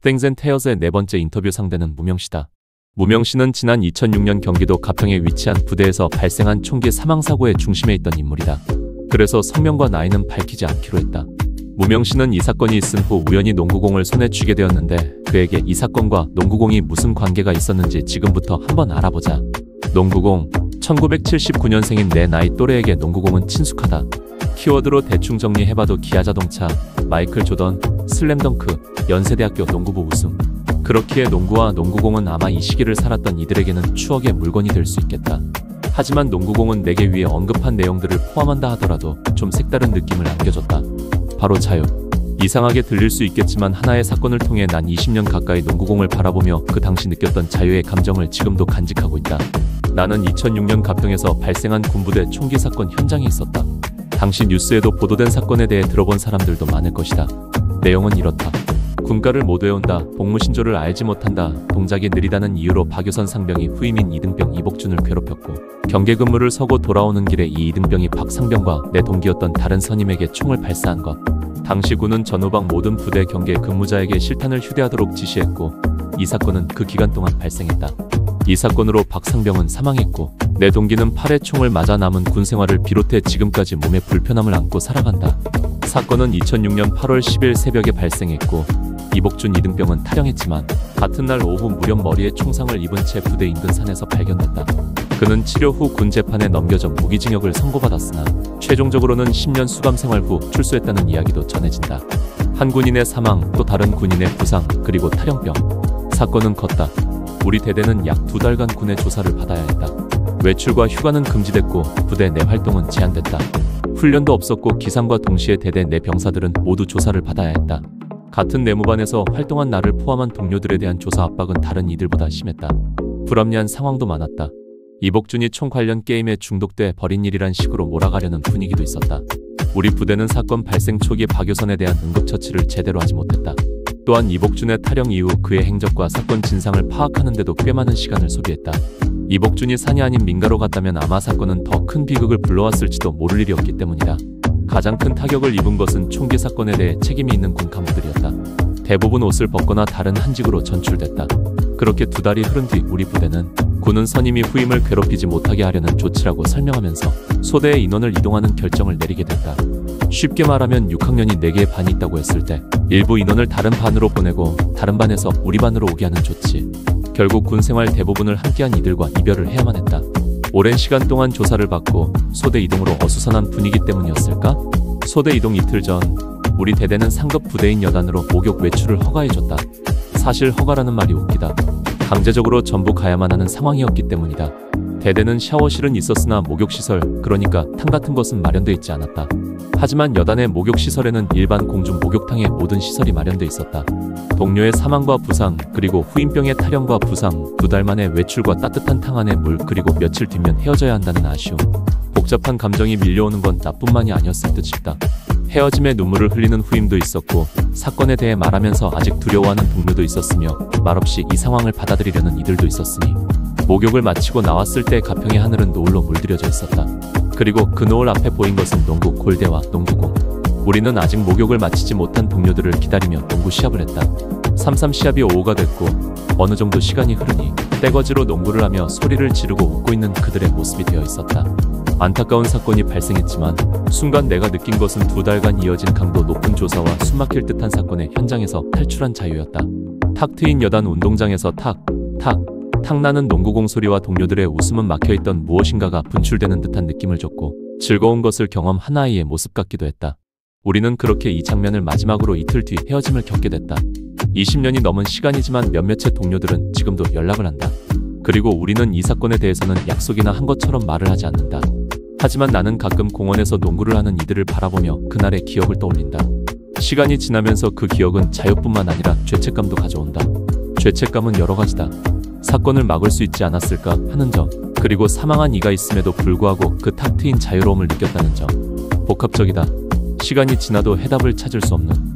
땡젠 테어즈의 네 번째 인터뷰 상대는 무명씨다. 무명씨는 지난 2006년 경기도 가평에 위치한 부대에서 발생한 총기 사망사고의 중심에 있던 인물이다. 그래서 성명과 나이는 밝히지 않기로 했다. 무명씨는 이 사건이 있은 후 우연히 농구공을 손에 쥐게 되었는데 그에게 이 사건과 농구공이 무슨 관계가 있었는지 지금부터 한번 알아보자. 농구공, 1979년생인 내 나이 또래에게 농구공은 친숙하다. 키워드로 대충 정리해봐도 기아자동차, 마이클 조던, 슬램덩크, 연세대학교 농구부 우승. 그렇기에 농구와 농구공은 아마 이 시기를 살았던 이들에게는 추억의 물건이 될 수 있겠다. 하지만 농구공은 내게 위에 언급한 내용들을 포함한다 하더라도 좀 색다른 느낌을 안겨줬다. 바로 자유. 이상하게 들릴 수 있겠지만 하나의 사건을 통해 난 20년 가까이 농구공을 바라보며 그 당시 느꼈던 자유의 감정을 지금도 간직하고 있다. 나는 2006년 가평에서 발생한 군부대 총기 사건 현장에 있었다. 당시 뉴스에도 보도된 사건에 대해 들어본 사람들도 많을 것이다. 내용은 이렇다. 군가를 못 외운다, 복무신조를 알지 못한다, 동작이 느리다는 이유로 박유선 상병이 후임인 이등병 이복준을 괴롭혔고 경계 근무를 서고 돌아오는 길에 이 이등병이 박상병과 내 동기였던 다른 선임에게 총을 발사한 것. 당시 군은 전후방 모든 부대 경계 근무자에게 실탄을 휴대하도록 지시했고 이 사건은 그 기간 동안 발생했다. 이 사건으로 박상병은 사망했고 내 동기는 팔에 총을 맞아 남은 군 생활을 비롯해 지금까지 몸에 불편함을 안고 살아간다. 사건은 2006년 8월 10일 새벽에 발생했고 이복준 이등병은 탈영했지만 같은 날 오후 무렵 머리에 총상을 입은 채 부대 인근 산에서 발견됐다. 그는 치료 후 군 재판에 넘겨져 무기징역을 선고받았으나 최종적으로는 10년 수감 생활 후 출소했다는 이야기도 전해진다. 한 군인의 사망, 또 다른 군인의 부상, 그리고 탈영병. 사건은 컸다. 우리 대대는 약 2달간 군의 조사를 받아야 했다. 외출과 휴가는 금지됐고 부대 내 활동은 제한됐다. 훈련도 없었고 기상과 동시에 대대 내 병사들은 모두 조사를 받아야 했다. 같은 내무반에서 활동한 나를 포함한 동료들에 대한 조사 압박은 다른 이들보다 심했다. 불합리한 상황도 많았다. 이복준이 총 관련 게임에 중독돼 버린 일이란 식으로 몰아가려는 분위기도 있었다. 우리 부대는 사건 발생 초기 박유선에 대한 응급처치를 제대로 하지 못했다. 또한 이복준의 탈영 이후 그의 행적과 사건 진상을 파악하는 데도 꽤 많은 시간을 소비했다. 이복준이 산이 아닌 민가로 갔다면 아마 사건은 더 큰 비극을 불러왔을지도 모를 일이었기 때문이다. 가장 큰 타격을 입은 것은 총기 사건에 대해 책임이 있는 군 간부들이었다. 대부분 옷을 벗거나 다른 한직으로 전출됐다. 그렇게 2달이 흐른 뒤 우리 부대는 군은 선임이 후임을 괴롭히지 못하게 하려는 조치라고 설명하면서 소대의 인원을 이동하는 결정을 내리게 됐다. 쉽게 말하면 6학년이 4개의 반이 있다고 했을 때 일부 인원을 다른 반으로 보내고 다른 반에서 우리 반으로 오게 하는 조치. 결국 군 생활 대부분을 함께한 이들과 이별을 해야만 했다. 오랜 시간 동안 조사를 받고 소대 이동으로 어수선한 분위기 때문이었을까? 소대 이동 이틀 전 우리 대대는 상급 부대인 여단으로 목욕 외출을 허가해줬다. 사실 허가라는 말이 웃기다. 강제적으로 전부 가야만 하는 상황이었기 때문이다. 대대는 샤워실은 있었으나 목욕시설, 그러니까 탕 같은 것은 마련돼 있지 않았다. 하지만 여단의 목욕시설에는 일반 공중 목욕탕의 모든 시설이 마련돼 있었다. 동료의 사망과 부상, 그리고 후임병의 탈영과 부상, 2달 만에 외출과 따뜻한 탕 안의 물, 그리고 며칠 뒤면 헤어져야 한다는 아쉬움. 복잡한 감정이 밀려오는 건 나뿐만이 아니었을 듯 싶다. 헤어짐에 눈물을 흘리는 후임도 있었고 사건에 대해 말하면서 아직 두려워하는 동료도 있었으며 말없이 이 상황을 받아들이려는 이들도 있었으니 목욕을 마치고 나왔을 때 가평의 하늘은 노을로 물들여져 있었다. 그리고 그 노을 앞에 보인 것은 농구 골대와 농구공. 우리는 아직 목욕을 마치지 못한 동료들을 기다리며 농구 시합을 했다. 3-3 시합이 5-5가 됐고 어느 정도 시간이 흐르니 떼거지로 농구를 하며 소리를 지르고 웃고 있는 그들의 모습이 되어 있었다. 안타까운 사건이 발생했지만 순간 내가 느낀 것은 2달간 이어진 강도 높은 조사와 숨막힐 듯한 사건의 현장에서 탈출한 자유였다. 탁 트인 여단 운동장에서 탁 나는 농구공 소리와 동료들의 웃음은 막혀있던 무엇인가가 분출되는 듯한 느낌을 줬고 즐거운 것을 경험한 아이의 모습 같기도 했다. 우리는 그렇게 이 장면을 마지막으로 이틀 뒤 헤어짐을 겪게 됐다. 20년이 넘은 시간이지만 몇몇의 동료들은 지금도 연락을 한다. 그리고 우리는 이 사건에 대해서는 약속이나 한 것처럼 말을 하지 않는다. 하지만 나는 가끔 공원에서 농구를 하는 이들을 바라보며 그날의 기억을 떠올린다. 시간이 지나면서 그 기억은 자유뿐만 아니라 죄책감도 가져온다. 죄책감은 여러 가지다. 사건을 막을 수 있지 않았을까 하는 점, 그리고 사망한 이가 있음에도 불구하고 그 탁 트인 자유로움을 느꼈다는 점. 복합적이다. 시간이 지나도 해답을 찾을 수 없는